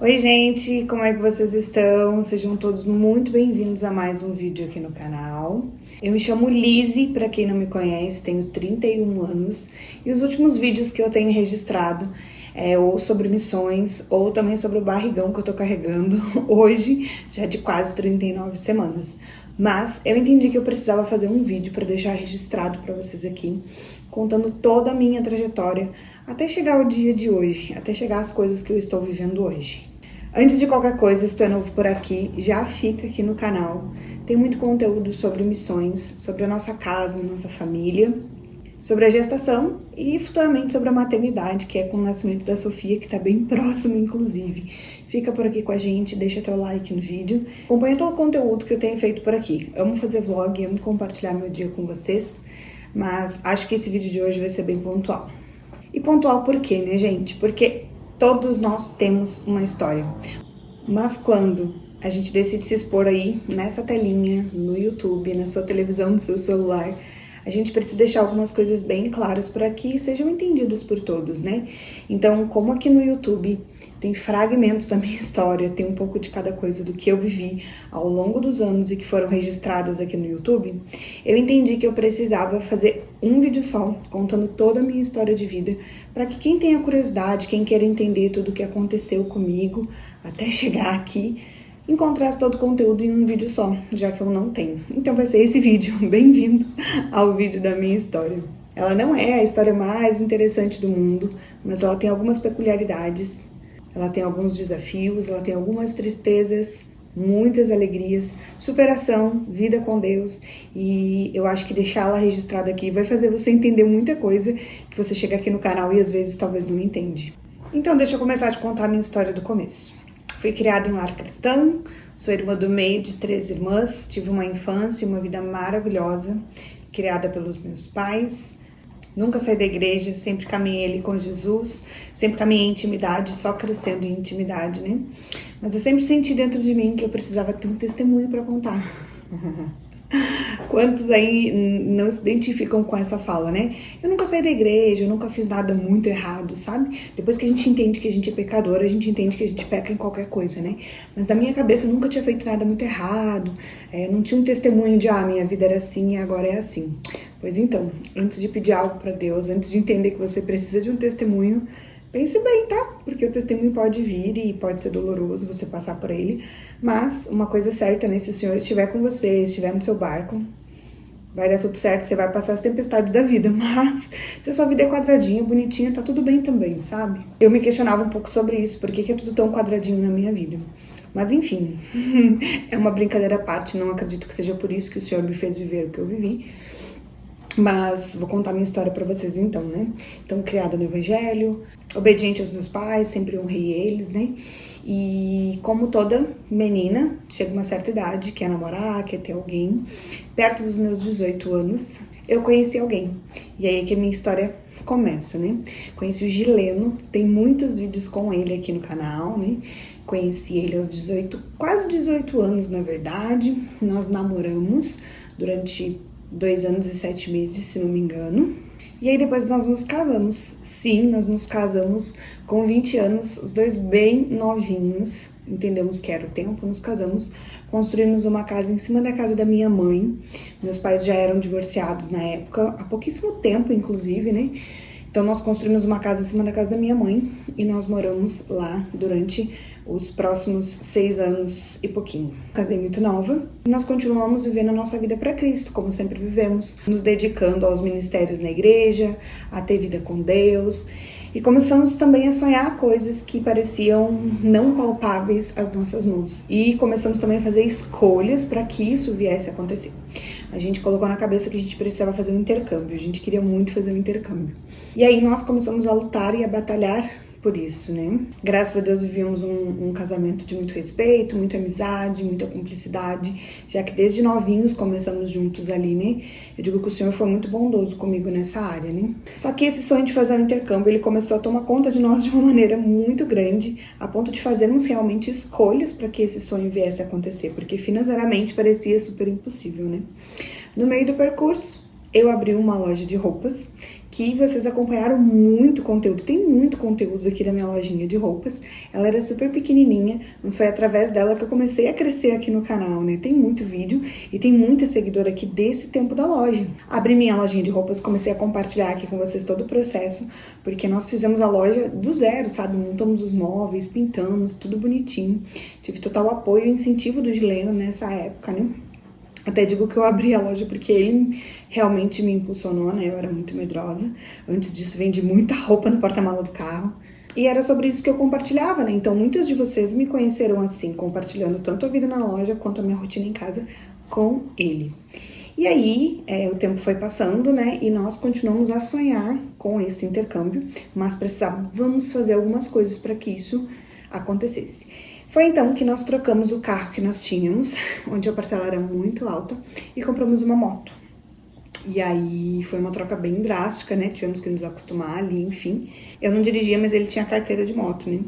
Oi gente, como é que vocês estão? Sejam todos muito bem-vindos a mais um vídeo aqui no canal. Eu me chamo Lizzy, para quem não me conhece, tenho 31 anos e os últimos vídeos que eu tenho registrado ou sobre missões ou também sobre o barrigão que eu tô carregando hoje, já de quase 39 semanas. Mas eu entendi que eu precisava fazer um vídeo para deixar registrado para vocês aqui, contando toda a minha trajetória até chegar ao dia de hoje, até chegar às coisas que eu estou vivendo hoje. Antes de qualquer coisa, se tu é novo por aqui, já fica aqui no canal. Tem muito conteúdo sobre missões, sobre a nossa casa, nossa família, sobre a gestação e futuramente sobre a maternidade, que é com o nascimento da Sofia, que tá bem próximo, inclusive. Fica por aqui com a gente, deixa teu like no vídeo. Acompanha todo o conteúdo que eu tenho feito por aqui. Amo fazer vlog, amo compartilhar meu dia com vocês, mas acho que esse vídeo de hoje vai ser bem pontual. E pontual por quê, né, gente? Porque todos nós temos uma história, mas quando a gente decide se expor aí nessa telinha, no YouTube, na sua televisão, no seu celular, a gente precisa deixar algumas coisas bem claras para que sejam entendidas por todos, né? Então, como aqui no YouTube tem fragmentos da minha história, tem um pouco de cada coisa do que eu vivi ao longo dos anos e que foram registradas aqui no YouTube, eu entendi que eu precisava fazer um vídeo só, contando toda a minha história de vida, para que quem tenha curiosidade, quem queira entender tudo o que aconteceu comigo até chegar aqui, encontrasse todo o conteúdo em um vídeo só, já que eu não tenho. Então vai ser esse vídeo. Bem-vindo ao vídeo da minha história. Ela não é a história mais interessante do mundo, mas ela tem algumas peculiaridades, ela tem alguns desafios, ela tem algumas tristezas, muitas alegrias, superação, vida com Deus, e eu acho que deixá-la registrada aqui vai fazer você entender muita coisa que você chega aqui no canal e às vezes talvez não entende. Então deixa eu começar a te contar a minha história do começo. Fui criada em lar cristão, sou irmã do meio de 3 irmãs, tive uma infância e uma vida maravilhosa, criada pelos meus pais. Nunca saí da igreja, sempre caminhei ali com Jesus, sempre caminhei em intimidade, só crescendo em intimidade, né? Mas eu sempre senti dentro de mim que eu precisava ter um testemunho para contar. Quantos aí não se identificam com essa fala, né? Eu nunca saí da igreja, eu nunca fiz nada muito errado, sabe? Depois que a gente entende que a gente é pecador, a gente entende que a gente peca em qualquer coisa, né? Mas na minha cabeça eu nunca tinha feito nada muito errado, não tinha um testemunho de, minha vida era assim e agora é assim. Pois então, antes de pedir algo para Deus, antes de entender que você precisa de um testemunho, pense bem, tá? Porque o testemunho pode vir e pode ser doloroso você passar por ele. Mas uma coisa é certa, né? Se o Senhor estiver com você, estiver no seu barco, vai dar tudo certo, você vai passar as tempestades da vida. Mas se a sua vida é quadradinha, bonitinha, tá tudo bem também, sabe? Eu me questionava um pouco sobre isso, por que é tudo tão quadradinho na minha vida? Mas enfim, é uma brincadeira à parte, não acredito que seja por isso que o Senhor me fez viver o que eu vivi. Mas vou contar minha história pra vocês então, né? Então, criada no evangelho, obediente aos meus pais, sempre honrei eles, né? E como toda menina, chega uma certa idade, quer namorar, quer ter alguém. Perto dos meus 18 anos, eu conheci alguém. E aí é que a minha história começa, né? Conheci o Gileno, tem muitos vídeos com ele aqui no canal, né? Conheci ele aos 18, quase 18 anos, na verdade. Nós namoramos durante 2 anos e 7 meses, se não me engano. E aí depois nós nos casamos. Sim, nós nos casamos com 20 anos, os dois bem novinhos. Entendemos que era o tempo, nos casamos. Construímos uma casa em cima da casa da minha mãe. Meus pais já eram divorciados na época, há pouquíssimo tempo, inclusive, né? Então nós construímos uma casa em cima da casa da minha mãe e nós moramos lá durante os próximos 6 anos e pouquinho. Casei muito nova e nós continuamos vivendo a nossa vida para Cristo, como sempre vivemos, nos dedicando aos ministérios na igreja, a ter vida com Deus. E começamos também a sonhar coisas que pareciam não palpáveis às nossas mãos. E começamos também a fazer escolhas para que isso viesse a acontecer. A gente colocou na cabeça que a gente precisava fazer um intercâmbio. A gente queria muito fazer um intercâmbio. E aí nós começamos a lutar e a batalhar por isso, né? Graças a Deus vivíamos um casamento de muito respeito, muita amizade, muita cumplicidade, já que desde novinhos começamos juntos ali, né? Eu digo que o Senhor foi muito bondoso comigo nessa área, né? Só que esse sonho de fazer um intercâmbio, ele começou a tomar conta de nós de uma maneira muito grande, a ponto de fazermos realmente escolhas para que esse sonho viesse a acontecer, porque financeiramente parecia super impossível, né? No meio do percurso, eu abri uma loja de roupas que vocês acompanharam muito conteúdo. Tem muito conteúdo aqui da minha lojinha de roupas. Ela era super pequenininha, mas foi através dela que eu comecei a crescer aqui no canal, né? Tem muito vídeo e tem muita seguidora aqui desse tempo da loja. Abri minha lojinha de roupas, comecei a compartilhar aqui com vocês todo o processo, porque nós fizemos a loja do zero, sabe? Montamos os móveis, pintamos, tudo bonitinho. Tive total apoio e incentivo do Gileno nessa época, né? Até digo que eu abri a loja porque ele realmente me impulsionou, né? Eu era muito medrosa. Antes disso, vendi muita roupa no porta-mala do carro. E era sobre isso que eu compartilhava, né? Então, muitas de vocês me conheceram assim, compartilhando tanto a vida na loja quanto a minha rotina em casa com ele. E aí, o tempo foi passando, né? E nós continuamos a sonhar com esse intercâmbio, mas precisávamos fazer algumas coisas para que isso acontecesse. Foi então que nós trocamos o carro que nós tínhamos, onde a parcela era muito alta, e compramos uma moto. E aí foi uma troca bem drástica, né? Tivemos que nos acostumar ali, enfim. Eu não dirigia, mas ele tinha carteira de moto, né?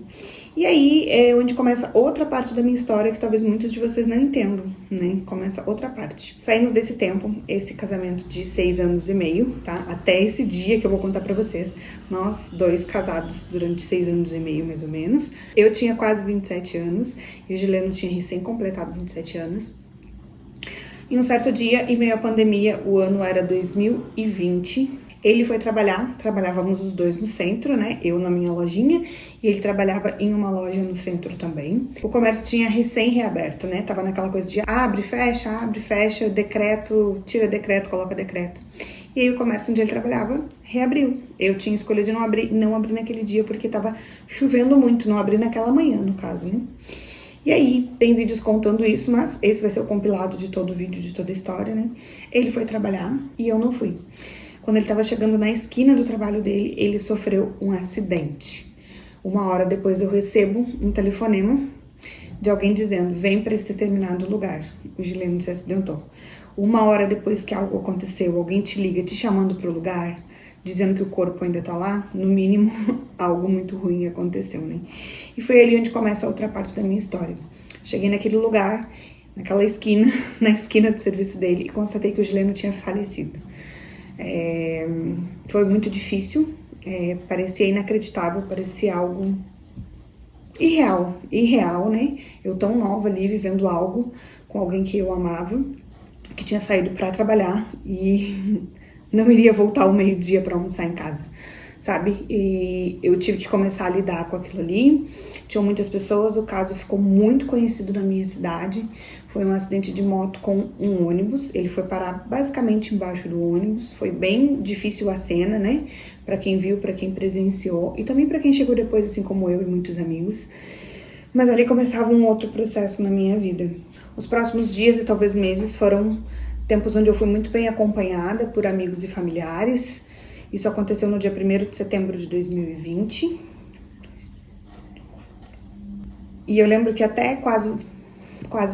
E aí é onde começa outra parte da minha história que talvez muitos de vocês não entendam, né? Começa outra parte. Saímos desse tempo, esse casamento de 6 anos e meio, tá? Até esse dia que eu vou contar pra vocês. Nós dois casados durante 6 anos e meio, mais ou menos. Eu tinha quase 27 anos e o Gileno tinha recém-completado 27 anos. Em um certo dia, em meio à pandemia, o ano era 2020, ele foi trabalhar, trabalhávamos os dois no centro, né? Eu na minha lojinha e ele trabalhava em uma loja no centro também. O comércio tinha recém-reaberto, né? Tava naquela coisa de abre, fecha, decreto, tira decreto, coloca decreto. E aí o comércio onde ele trabalhava reabriu. Eu tinha escolha de não abrir naquele dia porque tava chovendo muito, não abri naquela manhã, no caso, né? E aí, tem vídeos contando isso, mas esse vai ser o compilado de todo o vídeo, de toda a história, né? Ele foi trabalhar e eu não fui. Quando ele estava chegando na esquina do trabalho dele, ele sofreu um acidente. 1 hora depois eu recebo um telefonema de alguém dizendo, vem para esse determinado lugar. O Gileno se acidentou. 1 hora depois que algo aconteceu, alguém te liga te chamando para o lugar, dizendo que o corpo ainda tá lá, no mínimo, algo muito ruim aconteceu, né? E foi ali onde começa a outra parte da minha história. Cheguei naquele lugar, naquela esquina, na esquina do serviço dele, e constatei que o Gileno tinha falecido. Foi muito difícil, parecia inacreditável, parecia algo irreal, né? Eu tão nova ali, vivendo algo com alguém que eu amava, que tinha saído para trabalhar e não iria voltar ao meio-dia para almoçar em casa, sabe? E eu tive que começar a lidar com aquilo ali. Tinham muitas pessoas, o caso ficou muito conhecido na minha cidade. Foi um acidente de moto com um ônibus. Ele foi parar basicamente embaixo do ônibus. Foi bem difícil a cena, né? Para quem viu, para quem presenciou e também para quem chegou depois, assim como eu e muitos amigos. Mas ali começava um outro processo na minha vida. Os próximos dias e talvez meses foram tempos onde eu fui muito bem acompanhada por amigos e familiares. Isso aconteceu no dia 1º de setembro de 2020. E eu lembro que até quase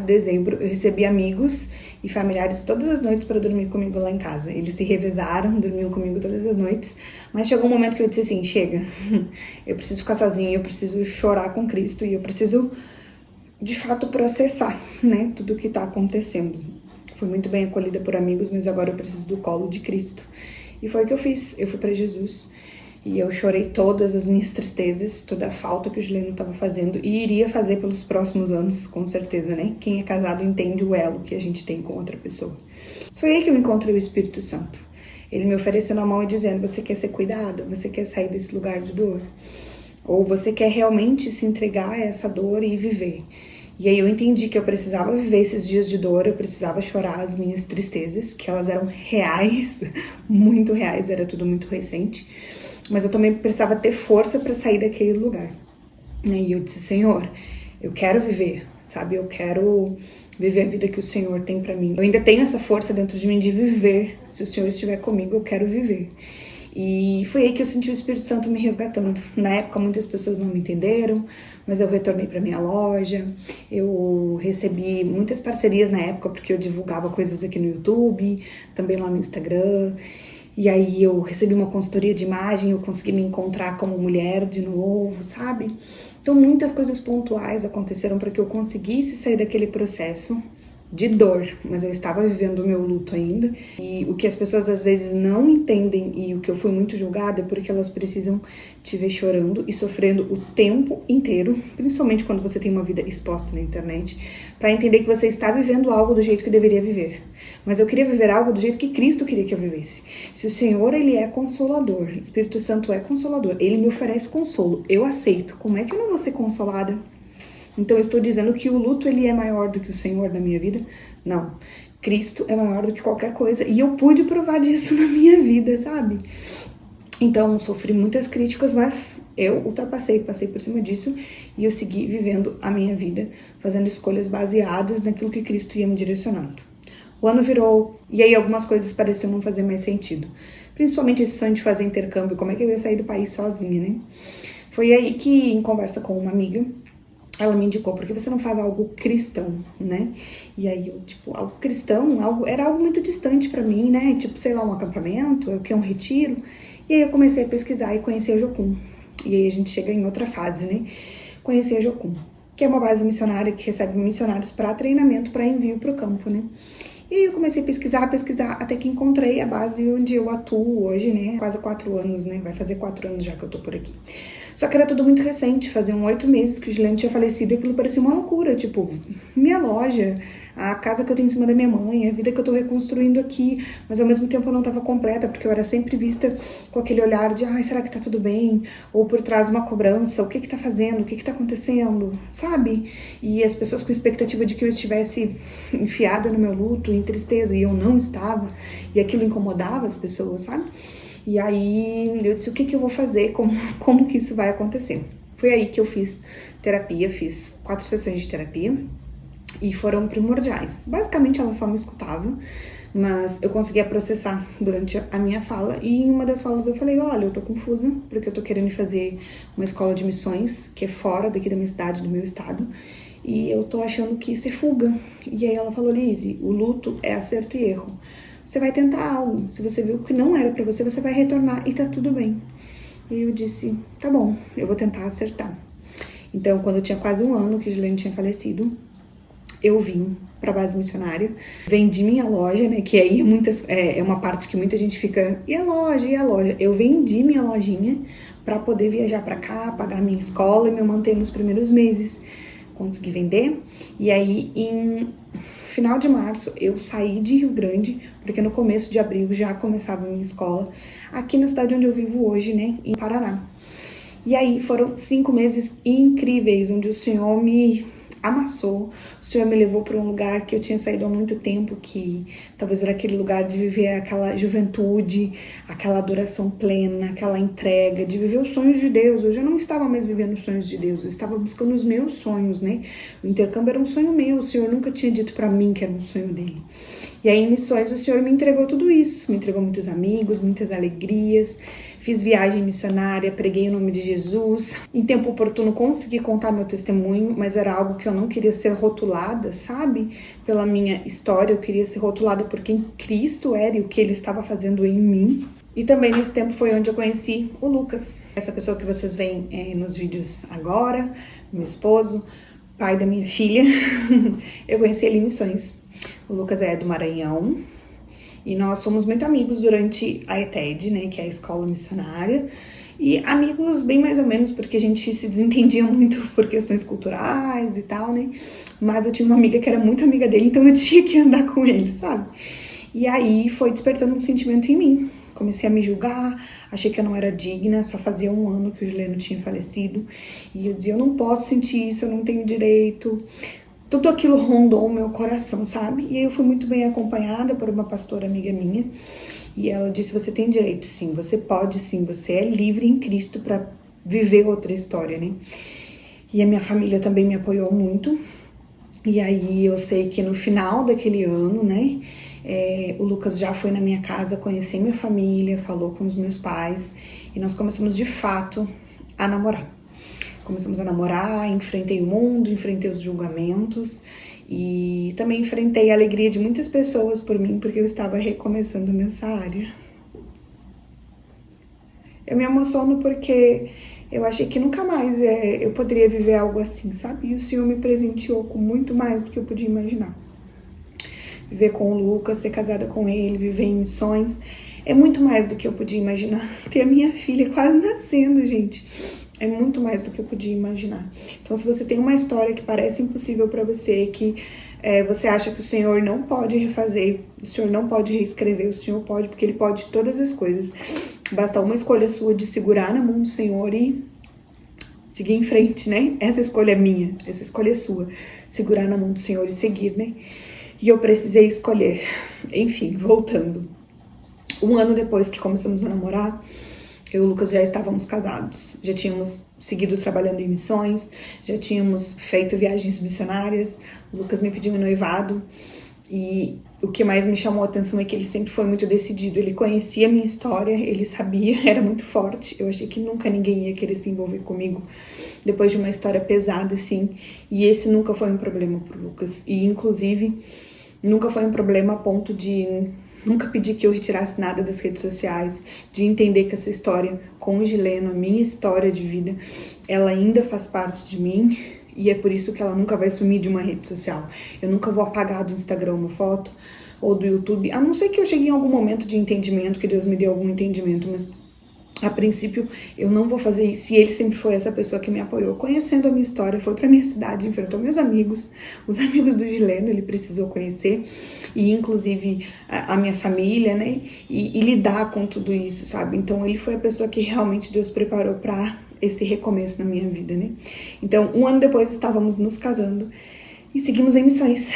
dezembro eu recebi amigos e familiares todas as noites para dormir comigo lá em casa. Eles se revezaram, dormiam comigo todas as noites. Mas chegou um momento que eu disse assim, chega, eu preciso ficar sozinha, eu preciso chorar com Cristo e eu preciso, de fato, processar, né, tudo o que está acontecendo. Fui muito bem acolhida por amigos, mas agora eu preciso do colo de Cristo. E foi o que eu fiz. Eu fui para Jesus e eu chorei todas as minhas tristezas, toda a falta que o Gileno estava fazendo e iria fazer pelos próximos anos, com certeza, né? Quem é casado entende o elo que a gente tem com outra pessoa. Foi aí que eu encontrei o Espírito Santo. Ele me oferecendo a mão e dizendo, você quer ser cuidado? Você quer sair desse lugar de dor? Ou você quer realmente se entregar a essa dor e viver? E aí eu entendi que eu precisava viver esses dias de dor, eu precisava chorar as minhas tristezas, que elas eram reais, muito reais, era tudo muito recente. Mas eu também precisava ter força para sair daquele lugar. E eu disse, Senhor, eu quero viver, sabe? Eu quero viver a vida que o Senhor tem para mim. Eu ainda tenho essa força dentro de mim de viver. Se o Senhor estiver comigo, eu quero viver. E foi aí que eu senti o Espírito Santo me resgatando. Na época, muitas pessoas não me entenderam, mas eu retornei para minha loja. Eu recebi muitas parcerias na época, porque eu divulgava coisas aqui no YouTube, também lá no Instagram. E aí eu recebi uma consultoria de imagem, eu consegui me encontrar como mulher de novo, sabe? Então muitas coisas pontuais aconteceram para que eu conseguisse sair daquele processo de dor, mas eu estava vivendo o meu luto ainda. E o que as pessoas às vezes não entendem, e o que eu fui muito julgada, é porque elas precisam te ver chorando e sofrendo o tempo inteiro, principalmente quando você tem uma vida exposta na internet, para entender que você está vivendo algo do jeito que deveria viver. Mas eu queria viver algo do jeito que Cristo queria que eu vivesse. Se o Senhor, Ele é consolador, Espírito Santo é consolador, Ele me oferece consolo, eu aceito. Como é que eu não vou ser consolada? Então eu estou dizendo que o luto ele é maior do que o Senhor na minha vida? Não. Cristo é maior do que qualquer coisa. E eu pude provar disso na minha vida, sabe? Então sofri muitas críticas, mas eu ultrapassei, passei por cima disso e eu segui vivendo a minha vida, fazendo escolhas baseadas naquilo que Cristo ia me direcionando. O ano virou e aí algumas coisas pareciam não fazer mais sentido. Principalmente esse sonho de fazer intercâmbio, como é que eu ia sair do país sozinha, né? Foi aí que, em conversa com uma amiga, ela me indicou, porque você não faz algo cristão, né? E aí, eu, tipo, algo cristão, era algo muito distante pra mim, né? Tipo, sei lá, um acampamento, o que é um retiro. E aí eu comecei a pesquisar e conheci a Jocum. E aí a gente chega em outra fase, né? Conheci a Jocum, que é uma base missionária que recebe missionários para treinamento, para envio pro campo, né? E aí eu comecei a pesquisar, até que encontrei a base onde eu atuo hoje, né? Quase 4 anos, né? Vai fazer 4 anos já que eu tô por aqui. Só que era tudo muito recente, faziam 8 meses que o Juliano tinha falecido e aquilo parecia uma loucura, tipo, minha loja, a casa que eu tenho em cima da minha mãe, a vida que eu tô reconstruindo aqui, mas ao mesmo tempo eu não tava completa, porque eu era sempre vista com aquele olhar de, ai, será que tá tudo bem? Ou por trás uma cobrança, o que que tá fazendo, o que que tá acontecendo, sabe? E as pessoas com expectativa de que eu estivesse enfiada no meu luto, em tristeza, e eu não estava, e aquilo incomodava as pessoas, sabe? E aí eu disse, o que que eu vou fazer? Como que isso vai acontecer? Foi aí que eu fiz terapia, fiz 4 sessões de terapia e foram primordiais. Basicamente ela só me escutava, mas eu conseguia processar durante a minha fala e em uma das falas eu falei, olha, eu tô confusa porque eu tô querendo fazer uma escola de missões que é fora daqui da minha cidade, do meu estado, e eu tô achando que isso é fuga. E aí ela falou, Lizzy, o luto é acerto e erro. Você vai tentar algo, se você viu que não era pra você, você vai retornar e tá tudo bem. E eu disse, tá bom, eu vou tentar acertar. Então, quando eu tinha quase 1 ano que o Juliano tinha falecido, eu vim pra base missionária, vendi minha loja, né, que aí é uma parte que muita gente fica, e a loja, e a loja? Eu vendi minha lojinha pra poder viajar pra cá, pagar minha escola e me manter nos primeiros meses. Consegui vender, e aí em final de março eu saí de Rio Grande, porque no começo de abril já começava a minha escola, aqui na cidade onde eu vivo hoje, né, em Paraná. E aí foram 5 meses incríveis, onde o Senhor me amassou, o Senhor me levou para um lugar que eu tinha saído há muito tempo, que talvez era aquele lugar de viver aquela juventude, aquela adoração plena, aquela entrega, de viver os sonhos de Deus. Eu já não estava mais vivendo os sonhos de Deus, eu estava buscando os meus sonhos, né? O intercâmbio era um sonho meu, o Senhor nunca tinha dito para mim que era um sonho dele. E aí em missões o Senhor me entregou tudo isso, me entregou muitos amigos, muitas alegrias, fiz viagem missionária, preguei o nome de Jesus. Em tempo oportuno consegui contar meu testemunho, mas era algo que eu não queria ser rotulada, sabe? Pela minha história, eu queria ser rotulada por quem Cristo era e o que Ele estava fazendo em mim. E também nesse tempo foi onde eu conheci o Lucas, essa pessoa que vocês veem nos vídeos agora, meu esposo, pai da minha filha. Eu conheci ele em missões. O Lucas é do Maranhão. E nós fomos muito amigos durante a ETED, né, que é a escola missionária. E amigos bem mais ou menos, porque a gente se desentendia muito por questões culturais e tal, né. Mas eu tinha uma amiga que era muito amiga dele, então eu tinha que andar com ele, sabe. E aí foi despertando um sentimento em mim. Comecei a me julgar, achei que eu não era digna, só fazia 1 ano que o Juliano tinha falecido. E eu dizia, eu não posso sentir isso, eu não tenho direito. Tudo aquilo rondou o meu coração, sabe? E aí eu fui muito bem acompanhada por uma pastora amiga minha. E ela disse, você tem direito sim, você pode sim, você é livre em Cristo para viver outra história, né? E a minha família também me apoiou muito. E aí eu sei que no final daquele ano, né, o Lucas já foi na minha casa conhecer minha família, falou com os meus pais. E nós começamos de fato a namorar. Começamos a namorar, enfrentei o mundo, enfrentei os julgamentos e também enfrentei a alegria de muitas pessoas por mim, porque eu estava recomeçando nessa área. Eu me emociono porque eu achei que nunca mais eu poderia viver algo assim, sabe? E o Senhor me presenteou com muito mais do que eu podia imaginar. viver com o Lucas, ser casada com ele, viver em missões. É muito mais do que eu podia imaginar. Ter a minha filha quase nascendo, gente. É muito mais do que eu podia imaginar. Então, se você tem uma história que parece impossível para você, que você acha que o Senhor não pode refazer, o Senhor não pode reescrever, o Senhor pode, porque Ele pode todas as coisas. Basta uma escolha sua de segurar na mão do Senhor e seguir em frente, né? Essa escolha é minha, essa escolha é sua. Segurar na mão do Senhor e seguir, né? E eu precisei escolher. Enfim, voltando. 1 ano depois que começamos a namorar, eu e o Lucas já estávamos casados, já tínhamos seguido trabalhando em missões, já tínhamos feito viagens missionárias. O Lucas me pediu em noivado e o que mais me chamou a atenção é que ele sempre foi muito decidido. Ele conhecia a minha história, ele sabia, era muito forte. Eu achei que nunca ninguém ia querer se envolver comigo depois de uma história pesada assim, e esse nunca foi um problema pro Lucas. E inclusive nunca foi um problema a ponto de nunca pedi que eu retirasse nada das redes sociais, de entender que essa história com o Gileno, a minha história de vida, ela ainda faz parte de mim e é por isso que ela nunca vai sumir de uma rede social. Eu nunca vou apagar do Instagram uma foto ou do YouTube, a não ser que eu chegue em algum momento de entendimento, que Deus me dê algum entendimento, mas a princípio eu não vou fazer isso. E ele sempre foi essa pessoa que me apoiou, conhecendo a minha história, foi pra minha cidade, enfrentou meus amigos, os amigos do Gileno, ele precisou conhecer, e inclusive a minha família, né, e lidar com tudo isso, sabe? Então ele foi a pessoa que realmente Deus preparou pra esse recomeço na minha vida, né? Então 1 ano depois estávamos nos casando e seguimos em missões,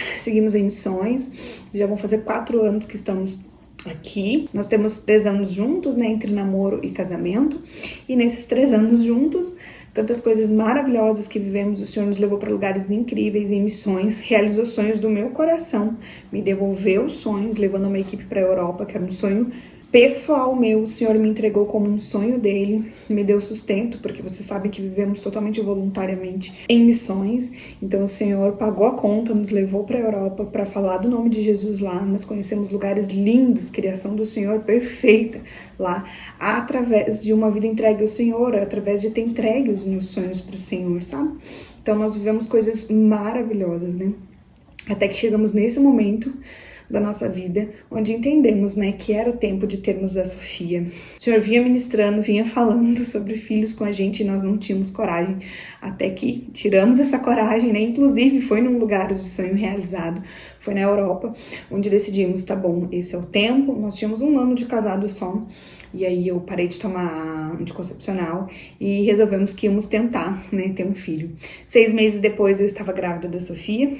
já vão fazer 4 anos que estamos aqui. Nós temos 3 anos juntos, né, entre namoro e casamento, e nesses 3 anos juntos, tantas coisas maravilhosas que vivemos. O Senhor nos levou para lugares incríveis em missões, realizou sonhos do meu coração, me devolveu sonhos, levando uma equipe para a Europa, que era um sonho pessoal meu. O Senhor me entregou como um sonho dele, me deu sustento, porque você sabe que vivemos totalmente voluntariamente em missões. Então o Senhor pagou a conta, nos levou para a Europa para falar do nome de Jesus lá. Nós conhecemos lugares lindos, criação do Senhor perfeita lá, através de uma vida entregue ao Senhor, através de ter entregue os meus sonhos para o Senhor, sabe? Então nós vivemos coisas maravilhosas, né? Até que chegamos nesse momento da nossa vida, onde entendemos, né, que era o tempo de termos a Sofia. O Senhor vinha ministrando, vinha falando sobre filhos com a gente e nós não tínhamos coragem, até que tiramos essa coragem, né, inclusive foi num lugar de sonho realizado, foi na Europa, onde decidimos, tá bom, esse é o tempo. Nós tínhamos 1 ano de casado só, e aí eu parei de tomar anticoncepcional e resolvemos que íamos tentar, né, ter um filho. 6 meses depois eu estava grávida da Sofia,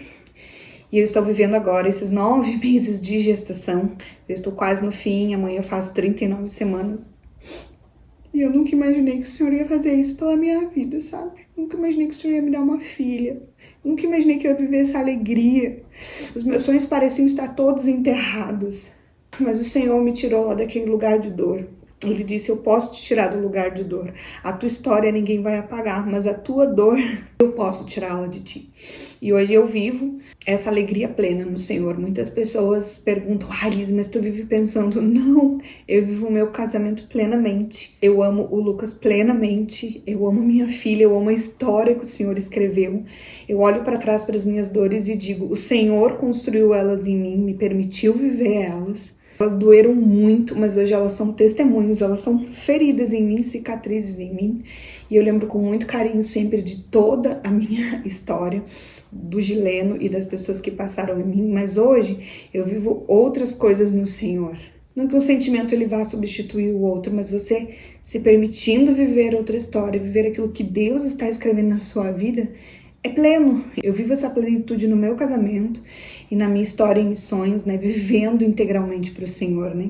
e eu estou vivendo agora esses 9 meses de gestação. Eu estou quase no fim, amanhã eu faço 39 semanas. E eu nunca imaginei que o Senhor ia fazer isso pela minha vida, sabe? Nunca imaginei que o Senhor ia me dar uma filha. Nunca imaginei que eu ia viver essa alegria. Os meus sonhos pareciam estar todos enterrados. Mas o Senhor me tirou lá daquele lugar de dor. Ele disse, eu posso te tirar do lugar de dor. A tua história ninguém vai apagar, mas a tua dor eu posso tirá-la de ti. E hoje eu vivo essa alegria plena no Senhor. Muitas pessoas perguntam, Liz, mas tu vive pensando? Não, eu vivo o meu casamento plenamente. Eu amo o Lucas plenamente. Eu amo minha filha, eu amo a história que o Senhor escreveu. Eu olho para trás para as minhas dores e digo, o Senhor construiu elas em mim, me permitiu viver elas. Elas doeram muito, mas hoje elas são testemunhos, elas são feridas em mim, cicatrizes em mim. E eu lembro com muito carinho sempre de toda a minha história, do Gileno e das pessoas que passaram em mim. Mas hoje eu vivo outras coisas no Senhor. Não que um sentimento ele vá substituir o outro, mas você se permitindo viver outra história, viver aquilo que Deus está escrevendo na sua vida, é pleno. Eu vivo essa plenitude no meu casamento e na minha história em missões, né, vivendo integralmente para o Senhor, né?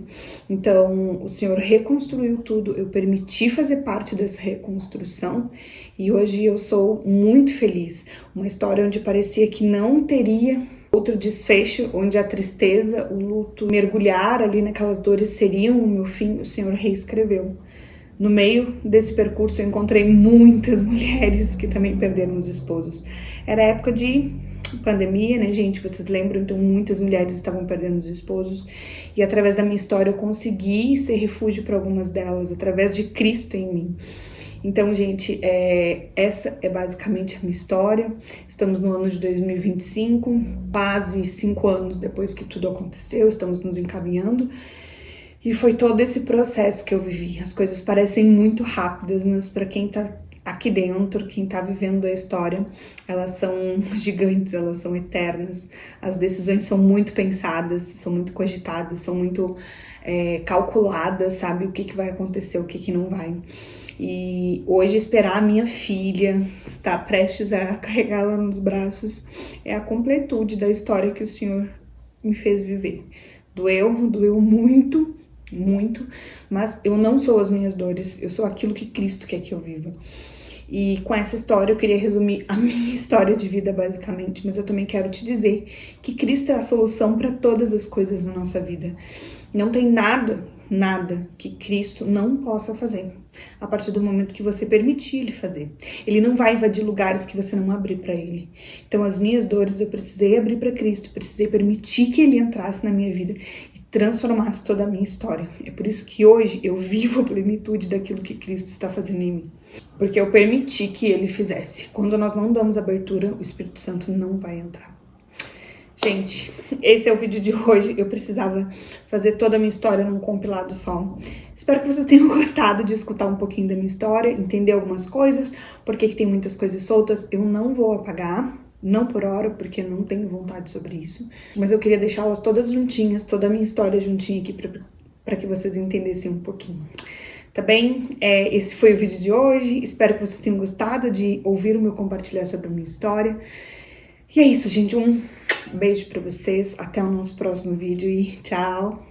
Então, o Senhor reconstruiu tudo, eu permiti fazer parte dessa reconstrução e hoje eu sou muito feliz. Uma história onde parecia que não teria outro desfecho, onde a tristeza, o luto, mergulhar ali naquelas dores seriam o meu fim, o Senhor reescreveu. No meio desse percurso eu encontrei muitas mulheres que também perderam os esposos. Era época de pandemia, né, gente? Vocês lembram? Então muitas mulheres estavam perdendo os esposos. E através da minha história eu consegui ser refúgio para algumas delas, através de Cristo em mim. Então, gente, essa é basicamente a minha história. Estamos no ano de 2025, quase 5 anos depois que tudo aconteceu, estamos nos encaminhando. E foi todo esse processo que eu vivi. As coisas parecem muito rápidas, mas para quem tá aqui dentro, quem tá vivendo a história, elas são gigantes, elas são eternas. As decisões são muito pensadas, são muito cogitadas, são muito calculadas, sabe? O que vai acontecer, o que não vai. E hoje esperar a minha filha estar prestes a carregá-la nos braços é a completude da história que o Senhor me fez viver. Doeu muito, muito, mas eu não sou as minhas dores, eu sou aquilo que Cristo quer que eu viva. E com essa história eu queria resumir a minha história de vida basicamente, mas eu também quero te dizer que Cristo é a solução para todas as coisas da nossa vida. Não tem nada que Cristo não possa fazer a partir do momento que você permitir Ele fazer. Ele não vai invadir lugares que você não abrir para Ele. Então as minhas dores eu precisei abrir para Cristo, precisei permitir que Ele entrasse na minha vida e transformasse toda a minha história. É por isso que hoje eu vivo a plenitude daquilo que Cristo está fazendo em mim. Porque eu permiti que Ele fizesse. Quando nós não damos abertura, o Espírito Santo não vai entrar. Gente, esse é o vídeo de hoje. Eu precisava fazer toda a minha história num compilado só. Espero que vocês tenham gostado de escutar um pouquinho da minha história, entender algumas coisas, porque que tem muitas coisas soltas. Eu não vou apagar, não por hora, porque eu não tenho vontade sobre isso. Mas eu queria deixá-las todas juntinhas, toda a minha história juntinha aqui para que vocês entendessem um pouquinho. Tá bem? Esse foi o vídeo de hoje. Espero que vocês tenham gostado de ouvir o meu compartilhar sobre a minha história. E é isso, gente. Um beijo pra vocês. Até o nosso próximo vídeo e tchau!